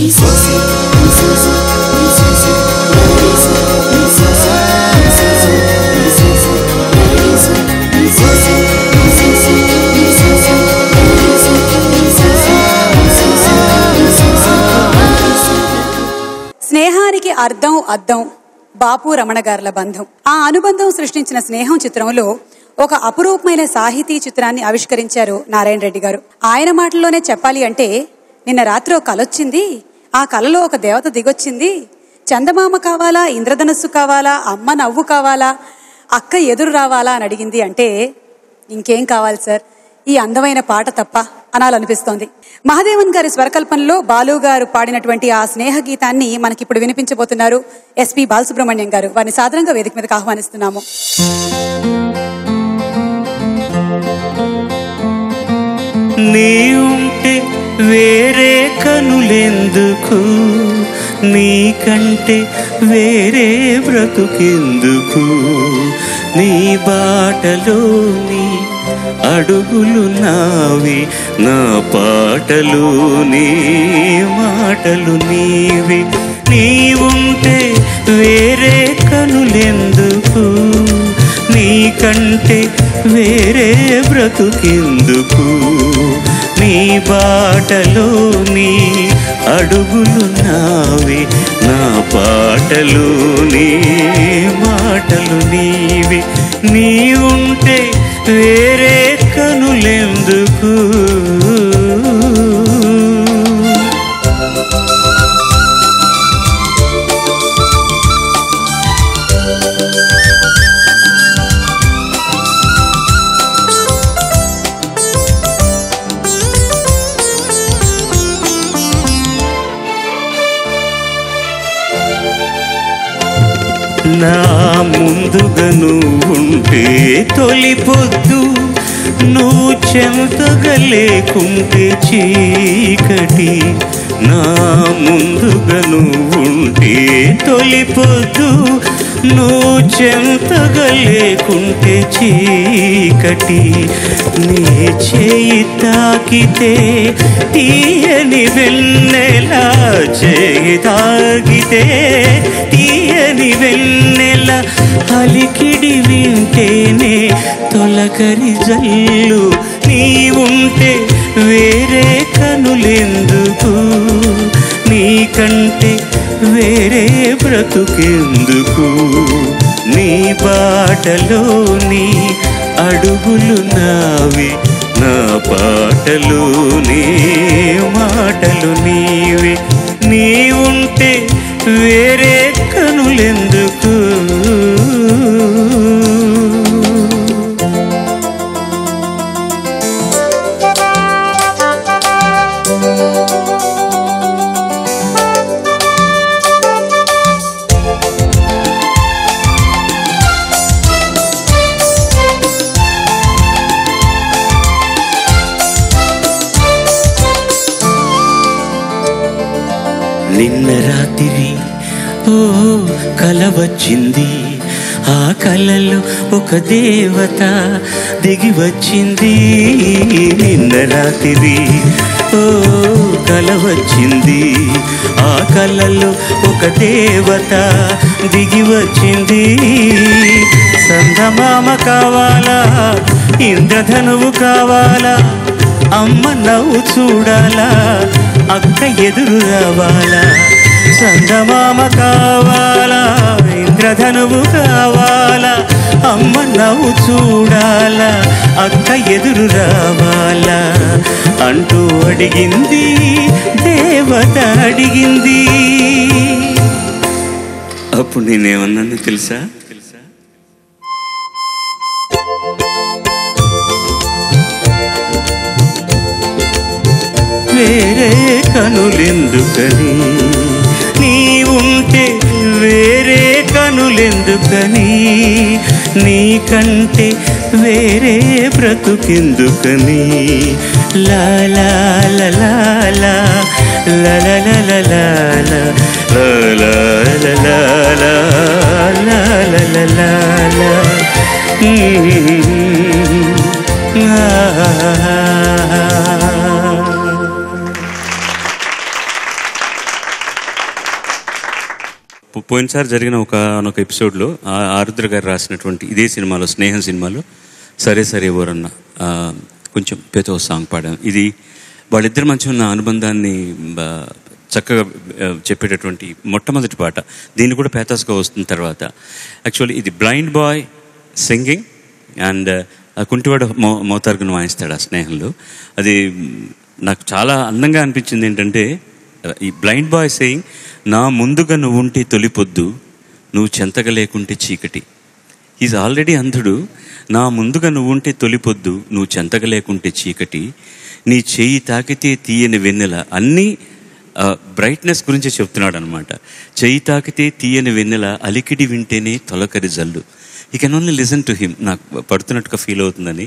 స్నేహానికి అర్థం అద్దం బాపు రమణ గారుల బంధం. ఆ అనుబంధం సృష్టించిన స్నేహం చిత్రంలో ఒక అపురూపమైన సాహితీ చిత్రాన్ని ఆవిష్కరించారు నారాయణ రెడ్డి గారు. ఆయన మాటల్లోనే చెప్పాలి అంటే, నిన్న రాత్రి ఒక కలొచ్చింది, ఆ కలలో ఒక దేవత దిగొచ్చింది, చందమామ కావాలా, ఇంద్రధనస్సు కావాలా, అమ్మ నవ్వు కావాలా, అక్క ఎదురు రావాలా అని అడిగింది అంటే ఇంకేం కావాలి సార్, ఈ అందమైన పాట తప్ప అనాలనిపిస్తోంది. మహాదేవన్ గారి స్వరకల్పనలో బాలు గారు పాడినటువంటి ఆ స్నేహ గీతాన్ని మనకిప్పుడు వినిపించబోతున్నారు ఎస్పి బాలసుబ్రహ్మణ్యం గారు. వారిని సాధారణంగా వేదిక మీదకి ఆహ్వానిస్తున్నాము. నీ ఉంటే వేరే కనులెందుకు, నీకంటే వేరే బ్రతుకెందుకు, నీ బాటలో నీ అడుగులు నావి, నా పాటలు నీ మాటలు నీవి. నీ ఉంటే వేరే కనులెందుకు, నీకంటే వేరే బ్రతుకెందుకు, నీ బాటలో నీ అడుగులు నావి, నా పాటలు నీ మాటలు నీవి. నీ ఉంటే వేరే కనులెందుకు. నా ముందుగా నువ్వుంటే తొలి పొద్దు, నువ్వు చెంతగా లేకుంటే చీకటి. నా ముందుగా నువ్వుంటే తొలి పొద్దు, నువ్వు చెంతగా లేకుంటే చీకటి. నీ చేయి తాకితే తీయని వెన్నెలా, చేయి తాకితే తీయని వెన్నెల, అలికిడి వింటేనే తొలకరి జల్లు. నీ ఉంటే వేరే కనులెందుకు, నీకంటే వేరే బ్రతుకెందుకు, నీ బాటలో నీ అడుగులు నావి, నా పాటలు నీ మాటలు నీవి. నీ ఉంటే వేరే కనులెందుకు. నిన్న రాత్రి ఓ కల వచ్చింది, ఆ కలలో ఒక దేవత దిగి వచ్చింది. నిన్న రాత్రి ఓ కల వచ్చింది, ఆ కలలో ఒక దేవత దిగి వచ్చింది. చందమామ కావాలా, ఇంద్రధనువు కావాలా, అమ్మ నవ్వు చూడాలా, అక్క ఎదురు రావాలా. చందమామ కావాలా, ఇంద్రధనువు కావాలా, అమ్మ నవ్వు చూడాలా, అక్క ఎదురు రావాలా అంటూ అడిగింది దేవత అడిగింది. అప్పుడు నేనేమన్నాను తెలుసా? వేరే కనులెందుకని, నీ ఉంటే వేరే కనులెందుకని, నీకంటే వేరే బ్రతుకెందుకని. లా లా లా లా లా లా లా లా లా లా లా లా లా లా లా లా. పోయినసారి జరిగిన ఒక ఎపిసోడ్లో ఆరుద్ర గారు రాసినటువంటి ఇదే సినిమాలో, స్నేహం సినిమాలో సరే సరే ఓరన్న కొంచెం పేతో సాంగ్ పాడాను. ఇది వాళ్ళిద్దరి మధ్య ఉన్న అనుబంధాన్ని చక్కగా చెప్పేటటువంటి మొట్టమొదటి పాట. దీన్ని కూడా పేతాస్గా వస్తుంది తర్వాత. యాక్చువల్లీ ఇది బ్లైండ్ బాయ్ సింగింగ్ అండ్ కుంటివాడు మోతార్గును వాయిస్తాడు ఆ స్నేహంలో. అది నాకు చాలా అందంగా అనిపించింది. ఏంటంటే ఈ బ్లైండ్ బాయ్ సేయింగ్, నా ముందుగా నువ్వు ఉంటే తొలిపొద్దు, నువ్వు చెంతగా లేకుంటే చీకటి. ఈజ్ ఆల్రెడీ అంధుడు. నా ముందుగా నువ్వు ఉంటే తొలిపొద్దు, నువ్వు చెంతగా లేకుంటే చీకటి, నీ చేయి తాకితే తీయని వెన్నెల. అన్నీ బ్రైట్నెస్ గురించి చెప్తున్నాడు అనమాట. చేయి తాకితే తీయని వెన్నెల, అలికిడి వింటేనే తొలకరి జల్లు. You can only listen to him. నాకు పడుతున్నట్టుగా ఫీల్ అవుతుందని.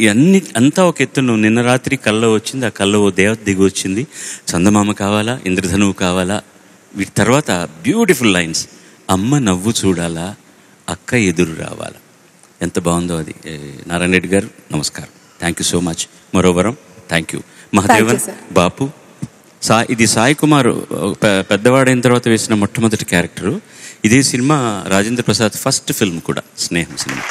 ఇవన్నీ అంతా ఒక ఎత్తును. నిన్న రాత్రి కల్లో వచ్చింది, ఆ కల్లో ఓ దేవత దిగి వచ్చింది. చందమామ కావాలా, ఇంద్రధనువు కావాలా. వీటి తర్వాత బ్యూటిఫుల్ లైన్స్. అమ్మ నవ్వు చూడాలా, అక్క ఎదురు రావాలా. ఎంత బాగుందో అది. నారాయణ రెడ్డి గారు నమస్కారం. Thank you so much. మరో వరం. Thank you. మహాదేవన్, బాపు, ఇది సాయి కుమార్ పెద్దవాడైన తర్వాత వేసిన మొట్టమొదటి క్యారెక్టరు. ఇదే cinema Rajendra Prasad first film కూడా, స్నేహం సినిమా.